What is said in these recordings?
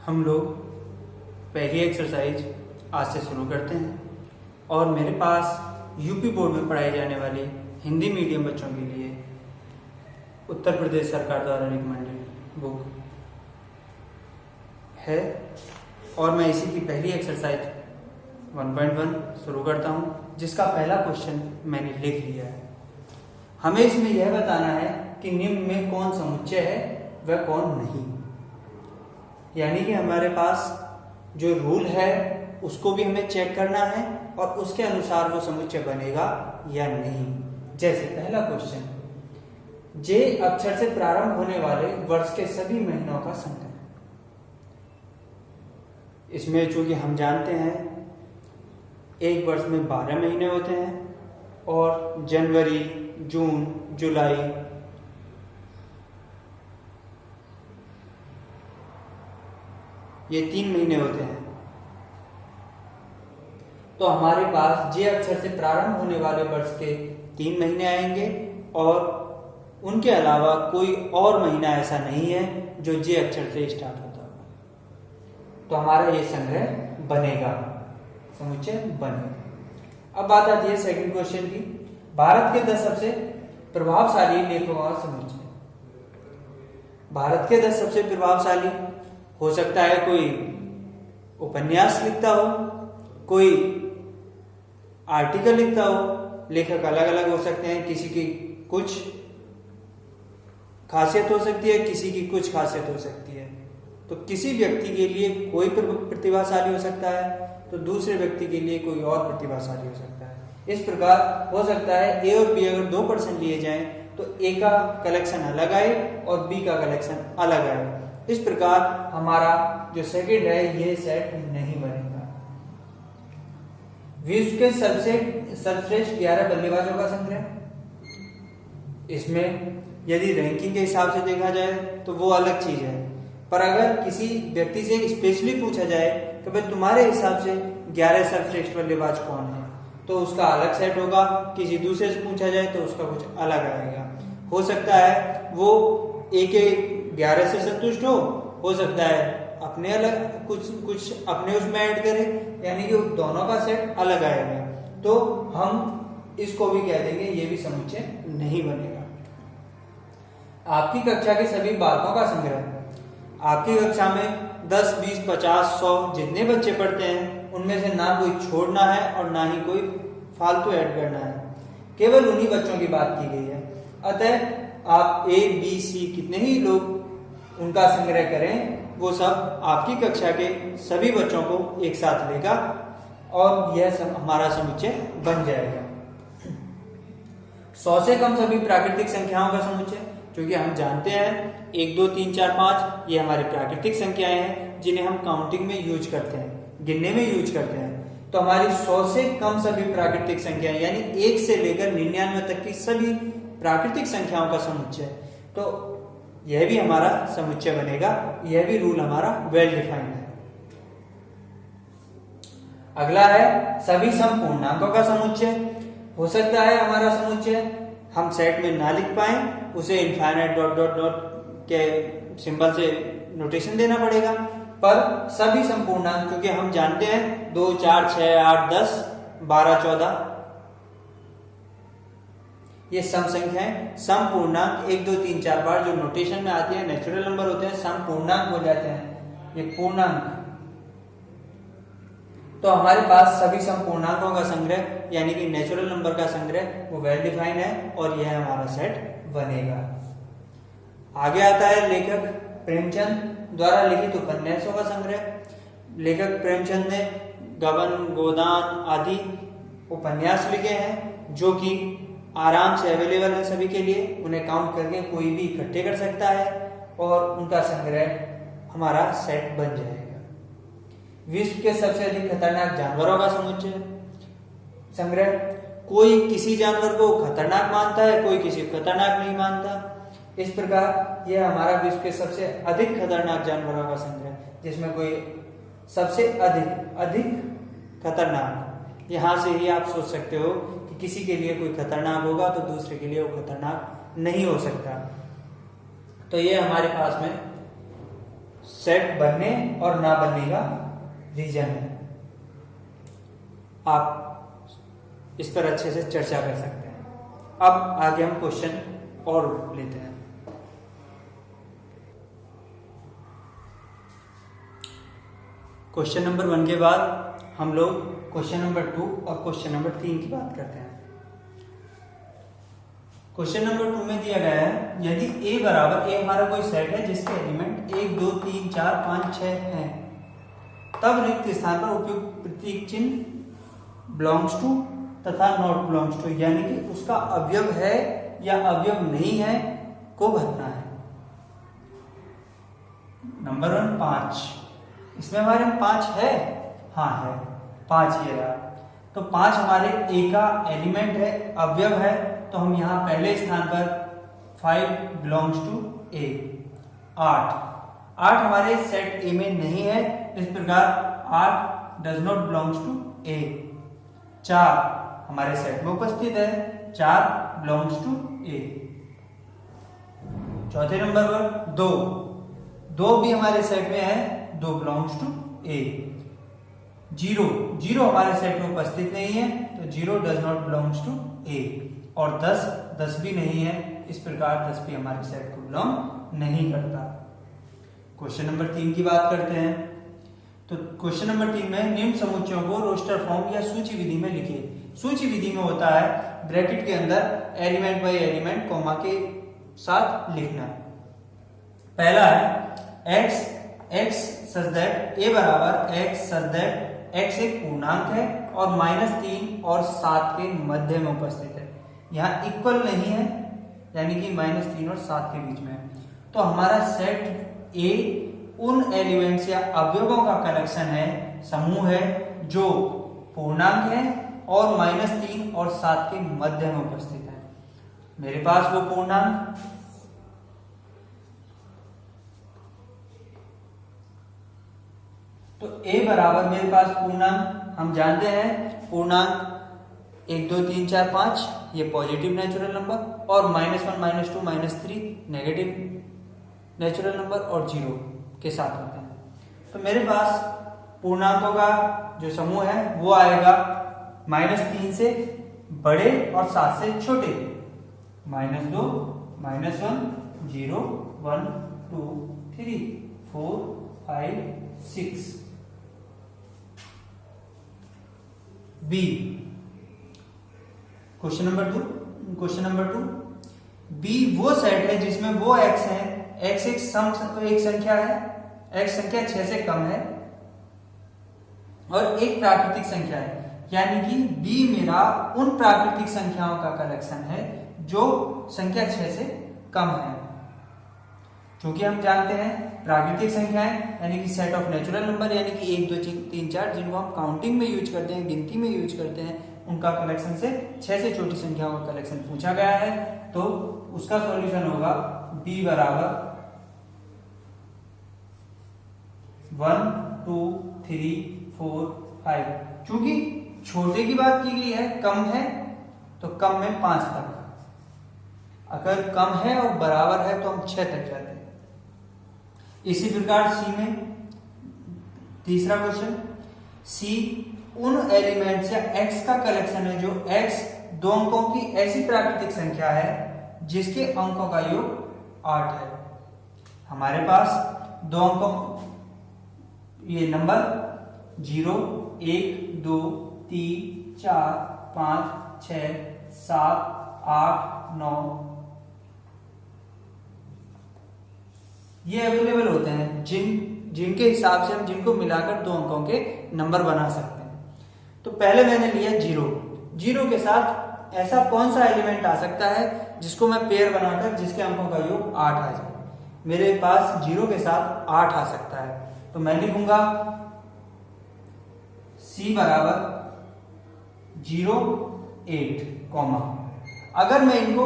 हम लोग पहली एक्सरसाइज आज से शुरू करते हैं और मेरे पास यूपी बोर्ड में पढ़ाई जाने वाली हिंदी मीडियम बच्चों के लिए उत्तर प्रदेश सरकार द्वारा रिकमेंडेड बुक है और मैं इसी की पहली एक्सरसाइज 1.1 शुरू करता हूं, जिसका पहला क्वेश्चन मैंने लिख लिया है। हमें इसमें यह बताना है कि निम्न में कौन समुच्चय है वह कौन नहीं। यानी कि हमारे पास जो रूल है उसको भी हमें चेक करना है और उसके अनुसार वो समुच्चय बनेगा या नहीं। जैसे पहला क्वेश्चन, जे अक्षर से प्रारंभ होने वाले वर्ष के सभी महीनों का संख्या। इसमें चूंकि हम जानते हैं एक वर्ष में 12 महीने होते हैं और जनवरी, जून, जुलाई, ये 3 महीने होते हैं। तो हमारे पास जे अक्षर से प्रारंभ होने वाले वर्ष के 3 महीने आएंगे और उनके अलावा कोई और महीना ऐसा नहीं है जो जे अक्षर से स्टार्ट होता हो। तो हमारा ये संग्रह बनेगा, समुच्चय बनेगा। अब बात आती है सेकंड क्वेश्चन की, भारत के 10 सबसे प्रभावशाली लेखकों का समुच्चय। भारत के 10 सबसे प्रभावशाली हो सकता है कोई उपन्यास लिखता हो, कोई आर्टिकल लिखता हो। लेखक अलग अलग हो सकते हैं, किसी की कुछ खासियत हो सकती है, किसी की कुछ खासियत हो सकती है। तो किसी व्यक्ति के लिए कोई प्रतिभाशाली हो सकता है तो दूसरे व्यक्ति के लिए कोई और प्रतिभाशाली हो सकता है। इस प्रकार हो सकता है ए और बी अगर 2% लिए जाएं तो ए का कलेक्शन अलग आए और बी का कलेक्शन अलग आए। इस प्रकार हमारा जो सेकंड है ये सेट नहीं बनेगा। विश्व के सर्वश्रेष्ठ 11 बल्लेबाजों का संग्रह, इसमें यदि रैंकिंग के हिसाब से देखा जाए तो वो अलग चीज है, पर अगर किसी व्यक्ति से स्पेशली पूछा जाए कि भाई तुम्हारे हिसाब से 11 सर्वश्रेष्ठ बल्लेबाज कौन है, तो उसका अलग सेट होगा। किसी दूसरे से पूछा जाए तो उसका कुछ अलग आएगा। हो सकता है वो ए के 11 से संतुष्ट हो सकता है अपने अलग कुछ अपने उसमें ऐड करे, यानी कि दोनों का सेट अलग आएगा। तो हम इसको भी कह देंगे ये भी समुच्चय नहीं बनेगा। आपकी कक्षा के सभी बालकों का संग्रह, आपकी कक्षा में 10, 20, 50, 100 जितने बच्चे पढ़ते हैं उनमें से ना कोई छोड़ना है और ना ही कोई फालतू ऐड करना है, केवल उन्हीं बच्चों की बात की गई है। अतः आप ए, बी, सी कितने ही लोग उनका संग्रह करें वो सब आपकी कक्षा के सभी बच्चों को एक साथ लेगा और यह हमारा समुच्चय बन जाएगा। 100 से कम सभी प्राकृतिक संख्याओं का समुच्चय, क्योंकि हम जानते हैं 1, 2, 3, 4, 5 ये हमारी प्राकृतिक संख्याएं हैं जिन्हें हम काउंटिंग में यूज करते हैं, गिनने में यूज करते हैं। तो हमारी 100 से कम सभी प्राकृतिक संख्याएं यानी 1 से लेकर 99 तक की सभी प्राकृतिक संख्याओं का समुच्चय, तो यह भी हमारा समुच्चय बनेगा। यह भी रूल हमारा वेल डिफाइंड है। अगला है सभी संपूर्णांकों का समुच्चय। हो सकता है हमारा समुच्चय हम सेट में ना लिख पाए, उसे इनफाइनाइट डॉट डॉट डॉट के सिंबल से नोटेशन देना पड़ेगा, पर सभी संपूर्णांक क्योंकि हम जानते हैं 2, 4, 6, 8, 10, 12, 14 ये सम संख्या है। सम पूर्णांक 1, 2, 3, 4 बार जो नोटेशन में आती है नेचुरल नंबर होते हैं, सम पूर्णांक हो जाते हैं ये पूर्णांक। तो हमारे पास सभी संपूर्णांकों का संग्रह यानी कि नेचुरल नंबर का संग्रह वो वेल डिफाइंड है और यह हमारा सेट बनेगा। आगे आता है लेखक प्रेमचंद द्वारा लिखित उपन्यासों का संग्रह। लेखक प्रेमचंद ने गबन, गोदान आदि उपन्यास लिखे हैं जो कि आराम से अवेलेबल है सभी के लिए। उन्हें काउंट करके कोई भी इकट्ठे कर सकता है और उनका संग्रह हमारा सेट बन जाएगा। विश्व के सबसे अधिक खतरनाक जानवरों का समुच्चय संग्रह, कोई किसी जानवर को खतरनाक मानता है, कोई किसी को खतरनाक नहीं मानता। इस प्रकार यह हमारा विश्व के सबसे अधिक खतरनाक जानवरों का संग्रह, जिसमें कोई सबसे अधिक खतरनाक, यहां से ही आप सोच सकते हो कि किसी के लिए कोई खतरनाक होगा तो दूसरे के लिए वो खतरनाक नहीं हो सकता। तो ये हमारे पास में सेट बनने और ना बनने का रीजन है। आप इस पर अच्छे से चर्चा कर सकते हैं। अब आगे हम क्वेश्चन और लेते हैं। क्वेश्चन नंबर 1 के बाद हम लोग क्वेश्चन नंबर 2 और क्वेश्चन नंबर 3 की बात करते हैं। क्वेश्चन नंबर 2 में दिया गया है, यदि A बराबर, A हमारा कोई सेट है जिसके एलिमेंट 1 2 3 4 5 6 हैं, तब रिक्त स्थान पर उपयुक्त प्रतीक चिन्ह बिलोंग्स टू तथा नॉट बिलोंग्स टू, यानी कि उसका अवयव है या अवयव नहीं है को भरना है। नंबर 1 5, इसमें हमारे 5 है, हाँ है 5 ये रहा। तो 5 हमारे A का एलिमेंट है, अवयव है, तो हम यहाँ पहले स्थान पर 5 बिलोंग्स टू A। 8 हमारे सेट A में नहीं है, इस प्रकार 8 does not belongs to A। 4 हमारे सेट में उपस्थित है, 4 बिलोंग्स टू A। चौथे नंबर पर 2 भी हमारे सेट में है, 2 बिलोंग्स टू A। 0 हमारे सेट में उपस्थित नहीं है, तो 0 does not belongs to A। और 10 भी नहीं है, इस प्रकार 10 भी हमारे सेट को बिलोंग नहीं करता। क्वेश्चन नंबर 3 की बात करते हैं। तो क्वेश्चन नंबर 3 में निम्न समुच्चयों को रोस्टर फॉर्म या सूची विधि में लिखिए। सूची विधि में होता है ब्रैकेट के अंदर एलिमेंट बाय एलिमेंट कॉमा के साथ लिखना। पहला है x सच दैट A बराबर x सच दैट x एक पूर्णांक है और -3 और 7 के मध्य में उपस्थित है। यहाँ इक्वल नहीं है, यानी कि -3 और 7 के बीच में है। तो हमारा सेट A उन एलिमेंट्स या अवयवों का कलेक्शन है, समूह है, जो पूर्णांक है और -3 और 7 के मध्य में उपस्थित है। मेरे पास वो पूर्णांक तो A बराबर मेरे पास पूर्णांक हम जानते हैं, पूर्णांक 1 2 3 4 5 ये पॉजिटिव नेचुरल नंबर और -1 -2 -3 नेगेटिव नेचुरल नंबर और 0 के साथ होते हैं। तो मेरे पास पूर्णांकों का जो समूह है वो आएगा -3 से बड़े और 7 से छोटे, -2 -1 0 1 2 3 4 5 6। B क्वेश्चन नंबर 2 B वो सेट है जिसमें वो x है, x एक संख्या है, x संख्या 6 से कम है और एक प्राकृतिक संख्या है, यानी कि B मेरा उन प्राकृतिक संख्याओं का कलेक्शन है जो संख्या 6 से कम है। क्योंकि हम जानते हैं प्राकृतिक संख्याएं यानी कि सेट ऑफ नेचुरल नंबर, यानी कि 1 2 3 4 जिनको हम काउंटिंग में यूज करते हैं, गिनती में यूज करते हैं, उनका कलेक्शन से 6 से छोटी संख्याओं का कलेक्शन पूछा गया है। तो उसका सॉल्यूशन होगा B बराबर 1 2 3 4 5। चूंकि छोटे की बात की गई है, कम है तो कम में 5 तक, अगर कम है और बराबर है तो हम 6 तक जाते हैं। इसी प्रकार C में तीसरा क्वेश्चन, C उन एलिमेंट्स या x का कलेक्शन है जो x 2 अंकों की ऐसी प्राकृतिक संख्या है जिसके अंकों का योग 8 है। हमारे पास 2 अंकों ये नंबर 0 1 2 3 4 5 6 7 8 9 ये अवेलेबल होते हैं, जिनके हिसाब से हम जिनको मिलाकर 2 अंकों के नंबर बना सकते हैं। तो पहले मैंने लिया 0 के साथ ऐसा कौन सा एलिमेंट आ सकता है जिसको मैं पेयर बनाकर जिसके अंकों का योग 8 आ जाए। मेरे पास 0 के साथ 8 आ सकता है, तो मैं लिखूंगा C बराबर 0 8 कॉमा। अगर मैं इनको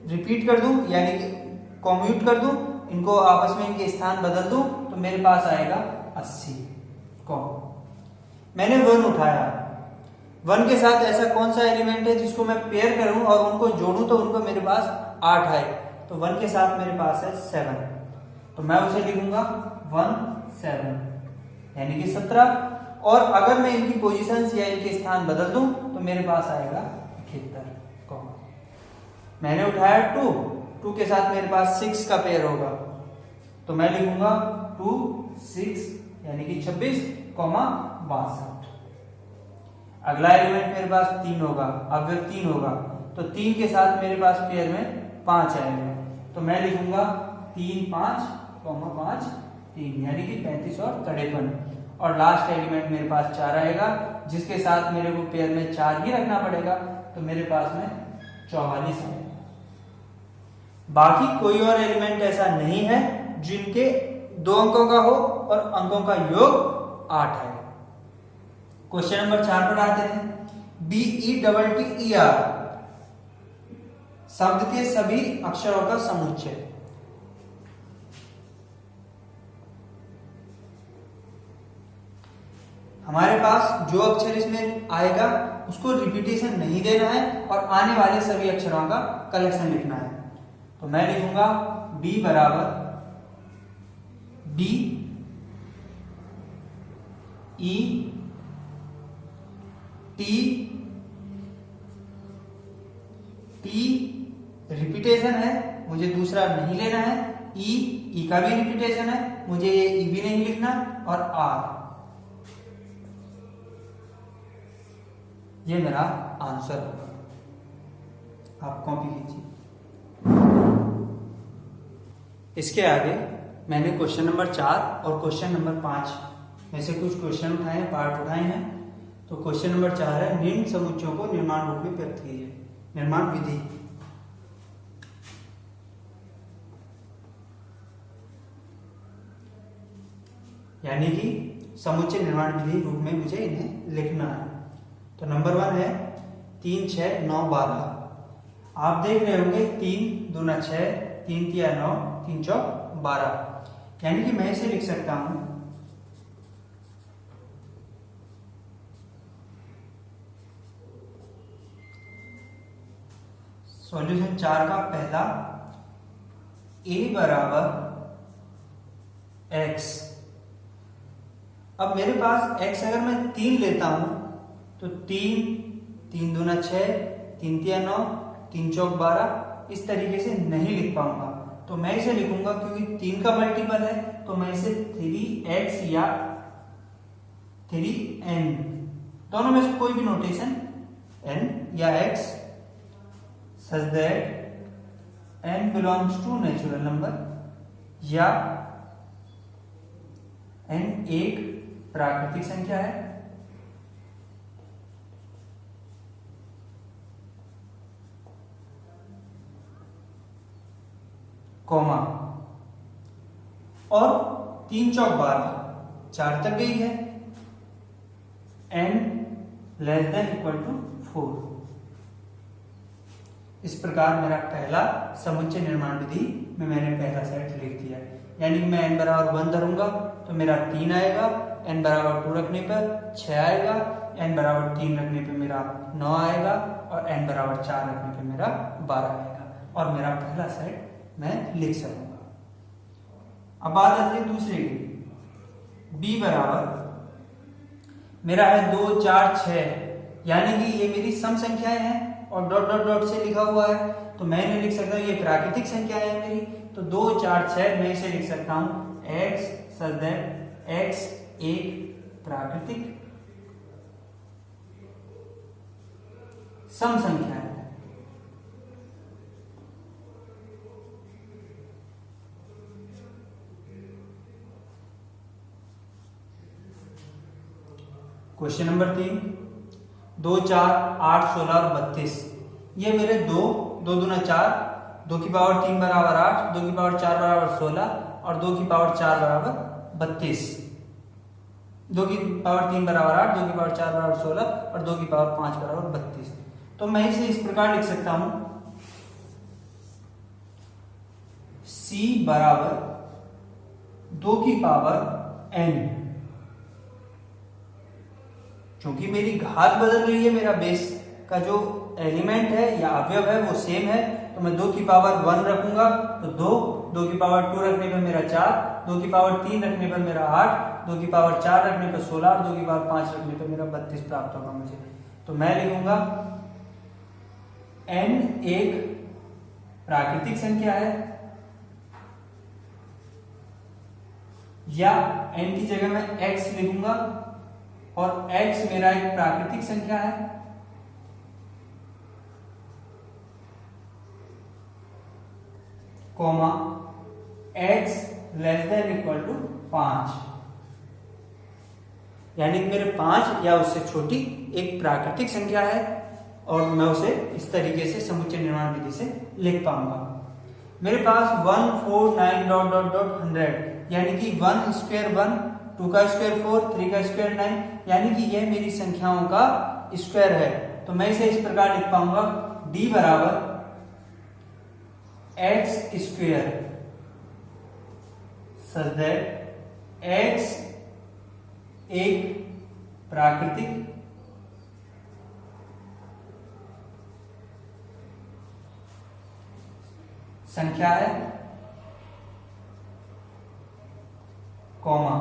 रिपीट कर दूं यानी कि कॉम्यूट कर दूं, इनको आपस में इनके स्थान बदल दूं, तो मेरे पास आएगा 80 कॉमा। मैंने 1 उठाया, 1 के साथ ऐसा कौन सा एलिमेंट है जिसको मैं पेयर करूं और उनको जोड़ूं तो उनको मेरे पास 8 आए, तो 1 के साथ मेरे पास है 7, तो मैं उसे लिखूंगा 1 7 यानी कि 17। और अगर मैं इनकी पोजीशंस या इनके स्थान बदल दूं तो मेरे पास आएगा 71। मैंने उठाया 2 के साथ मेरे पास 6 का पेयर होगा, तो मैं लिखूंगा 2 6 यानी कि 26, 62। अगला एलिमेंट मेरे पास 3 होगा, अगर 3 होगा तो 3 के साथ मेरे पास पेयर में 5 आएगा, तो मैं लिखूंगा 3 5, 5 3 यानी कि 35 और 53। और लास्ट एलिमेंट मेरे पास 4 आएगा, जिसके साथ मेरे को पेयर में 4 ही रखना पड़ेगा, तो मेरे पास में 44 आएगा। बाकी कोई और एलिमेंट ऐसा नहीं है जिनके 2 अंकों का हो और अंकों का योग 8 है। क्वेश्चन नंबर 4 पर आते हैं। BETTER शब्द के सभी अक्षरों का समुच्चय। हमारे पास जो अक्षर इसमें आएगा उसको रिपीटेशन नहीं देना है और आने वाले सभी अक्षरों का कलेक्शन लिखना है। तो मैं लिखूंगा B बराबर B E T रिपीटेशन है, मुझे दूसरा नहीं लेना है। ई का भी रिपीटेशन है, मुझे ये ई भी नहीं लिखना। और आर, ये मेरा आंसर होगा। आप कॉपी कीजिए। इसके आगे मैंने क्वेश्चन नंबर 4 और क्वेश्चन नंबर 5 में से कुछ क्वेश्चन उठाए हैं, पार्ट उठाए हैं। तो क्वेश्चन नंबर 4 है, निम्न समुच्चयों को निर्माण रूप में व्यक्त कीजिए। निर्माण विधि। यानी कि समुच्चय निर्माण विधि रूप में मुझे इन्हें लिखना है। तो नंबर 1 है 3 6 9 12। आप देख रहे होंगे 3 दूना 6, 3 तिया 9, 3 चौक 12। यानी कि मैं इसे लिख सकता हूं सॉल्यूशन 4 का पहला a बराबर x। अब मेरे पास x अगर मैं 3 लेता हूं तो 3 दूना 6, 3 तिया 9, 3 चौक 12 इस तरीके से नहीं लिख पाऊंगा। तो मैं इसे लिखूंगा, क्योंकि 3 का मल्टीपल है, तो मैं इसे 3x या 3n, दोनों में से कोई भी नोटेशन n या x such that n belongs to natural number, या n एक प्राकृतिक संख्या है, कॉमा, और 3 चौक 12 4 तक गई है, n less than equal to 4। इस प्रकार मेरा पहला समुच्चय निर्माण विधि में मैंने पहला सेट लिख दिया। यानी कि मैं n बराबर 1 धरूंगा तो मेरा 3 आएगा, n बराबर 2 रखने पर 6 आएगा, n बराबर 3 रखने पर मेरा 9 आएगा, और n बराबर 4 रखने पर मेरा 12 आएगा, और मेरा पहला सेट मैं लिख सकूंगा। अब बात आती है दूसरे की। b बराबर मेरा है 2 4 6, यानी कि ये मेरी सम संख्याएं हैं और डॉट डॉट डॉट से लिखा हुआ है, तो मैं इन्हें लिख सकता हूँ ये प्राकृतिक संख्याएं है मेरी। तो 2 4 6 मैं इसे लिख सकता हूँ x such that x एक प्राकृतिक सम संख्या है। क्वेश्चन नंबर 3, 2 4 8 16 और 32। ये मेरे 2 दूना 4, 2 की पावर 3 बराबर 8, 2 की पावर 4 बराबर 16 और 2 की पावर 4 बराबर 32। 2 की पावर 3 बराबर 8, 2 की पावर 4 बराबर 16 और 2 की पावर 5 बराबर 32। तो मैं इसे इस प्रकार लिख सकता हूं, c बराबर 2 की पावर n। क्योंकि मेरी घात बदल रही है, मेरा बेस का जो एलिमेंट है या अवयव है वो सेम है, तो मैं 2 की पावर 1 रखूंगा तो 2 की पावर 2 रखने पर मेरा 4, 2 की पावर 3 रखने पर मेरा 8, 2 की पावर 4 रखने पर 16 और 2 की पावर 5 रखने पर मेरा 32 प्राप्त होगा मुझे। तो मैं लिखूंगा n एक प्राकृतिक संख्या है, या n की जगह मैं x लिखूंगा और x मेरा एक प्राकृतिक संख्या है, comma x less than equal to 5, यानी कि मेरे 5 या उससे छोटी एक प्राकृतिक संख्या है और मैं उसे इस तरीके से समुच्चय निर्माण विधि से लिख पाऊंगा। मेरे पास 1 4 9 डॉट डॉट डॉट 100, यानी कि 1 स्क्वायर 1, 2 का स्क्वायर 4, 3 का स्क्वायर 9, यानी कि यह मेरी संख्याओं का स्क्वायर है। तो मैं इसे इस प्रकार लिख पाऊंगा d बराबर x square such that x एक प्राकृतिक संख्या है, कॉमा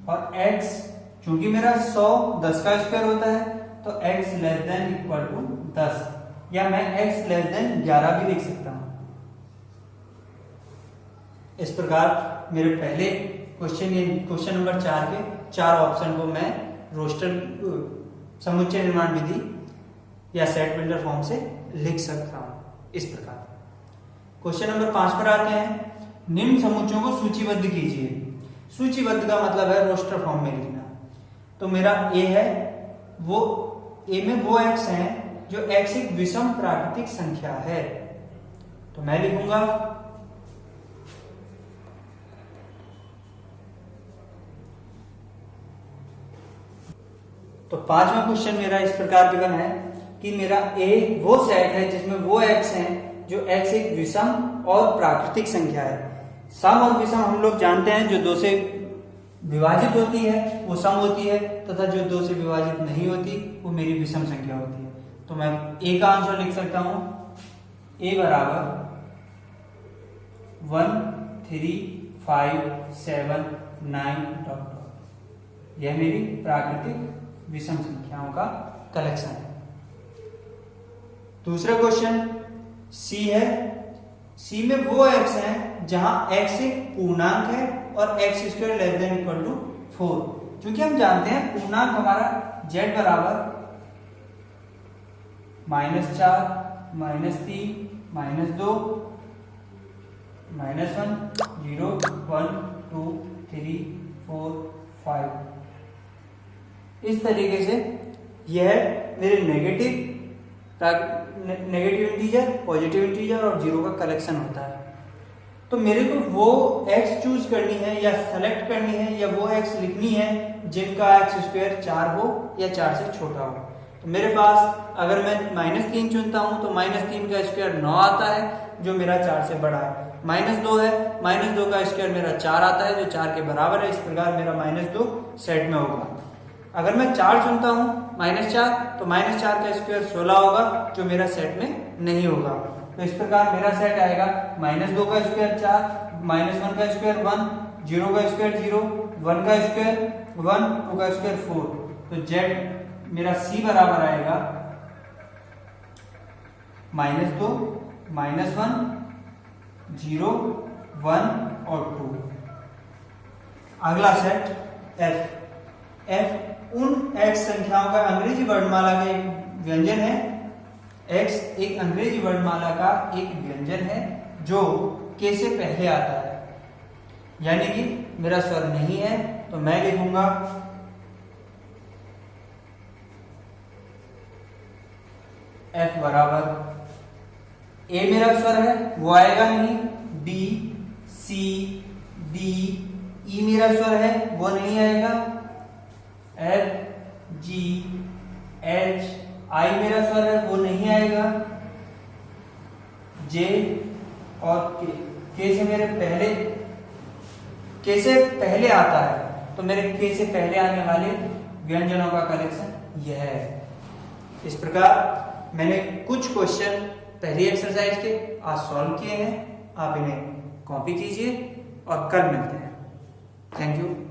और x चूंकि मेरा 100 10 का स्क्वायर होता है तो x less than equal to 10, या मैं x लेस देन 11 भी लिख सकता हूं। इस प्रकार मेरे पहले क्वेश्चन नंबर 4 के 4 ऑप्शन को मैं रोस्टर समुच्चय निर्माण विधि या सेट बिल्डर फॉर्म से लिख सकता हूं इस प्रकार। क्वेश्चन नंबर 5 पर आते हैं। निम्न समुच्चयों को सूचीबद्ध कीजिए। सूचीबद्ध का मतलब है रोस्टर फॉर्म में लिखना। तो मेरा ए है, वो ए में वो x है जो x एक विषम प्राकृतिक संख्या है, तो मैं लिखूंगा तो 5वां क्वेश्चन मेरा इस प्रकार गिवन है कि मेरा ए वो सेट है जिसमें वो x है जो x एक विषम और प्राकृतिक संख्या है। सम और विषम हम लोग जानते हैं, जो 2 से विभाजित होती है वो सम होती है, तथा जो 2 से विभाजित नहीं होती वो मेरी विषम संख्या होती है। तो मैं ए का आंसर लिख सकता हूं, ए बराबर 1 3 5 7 9 डॉट डॉट, यह मेरी प्राकृतिक विषम संख्याओं का कलेक्शन है। दूसरा क्वेश्चन सी है। सी में वो x है जहां x एक पूर्णांक है और x square less than equal to 4। क्योंकि हम जानते हैं पूर्णांक हमारा z बराबर -4 -3 -2 -1 0 1 2 3 4 5, इस तरीके से यह मेरे नेगेटिव इंटीजर, पॉजिटिव इंटीजर और 0 का कलेक्शन होता है। तो मेरे को वो x चूज करनी है या सेलेक्ट करनी है या वो x लिखनी है जिनका x स्क्वायर 4 हो या 4 से छोटा हो। तो मेरे पास अगर मैं -3 चुनता हूं तो -3 का स्क्वायर 9 आता है जो मेरा 4 से बड़ा है। -2 है, -2 का स्क्वायर मेरा 4 आता है जो 4 के बराबर है। इस प्रकार मेरा -2 सेट में होगा। अगर मैं 4 चुनता हूं -4 तो -4 का स्क्वायर 16 होगा जो मेरा सेट में नहीं होगा। तो इस प्रकार मेरा सेट आएगा -2 का स्क्वायर 4, -1 का स्क्वायर 1, 0 का स्क्वायर 0, 1 का स्क्वायर 1, 2 का स्क्वायर 4। तो Z मेरा C बराबर आएगा -2 -1 0 1 और 2। अगला सेट F उन x संख्याओं का अंग्रेजी वर्णमाला का एक व्यंजन है। x एक अंग्रेजी वर्णमाला का एक व्यंजन है जो k से पहले आता है, यानी कि मेरा स्वर नहीं है। तो मैं लिखूंगा F बराबर A मेरा स्वर है वो आएगा नहीं, B C D E मेरा स्वर है वो नहीं आएगा, F G H I मेरा स्वर है वो नहीं आएगा, J और K से मेरे K से पहले आता है। तो मेरे K से पहले आने वाले व्यंजनों का कलेक्शन यह है। इस प्रकार मैंने कुछ क्वेश्चन पहली एक्सरसाइज के आज सॉल्व किए हैं। आप इन्हें कॉपी कीजिए और कल मिलते हैं। Thank you.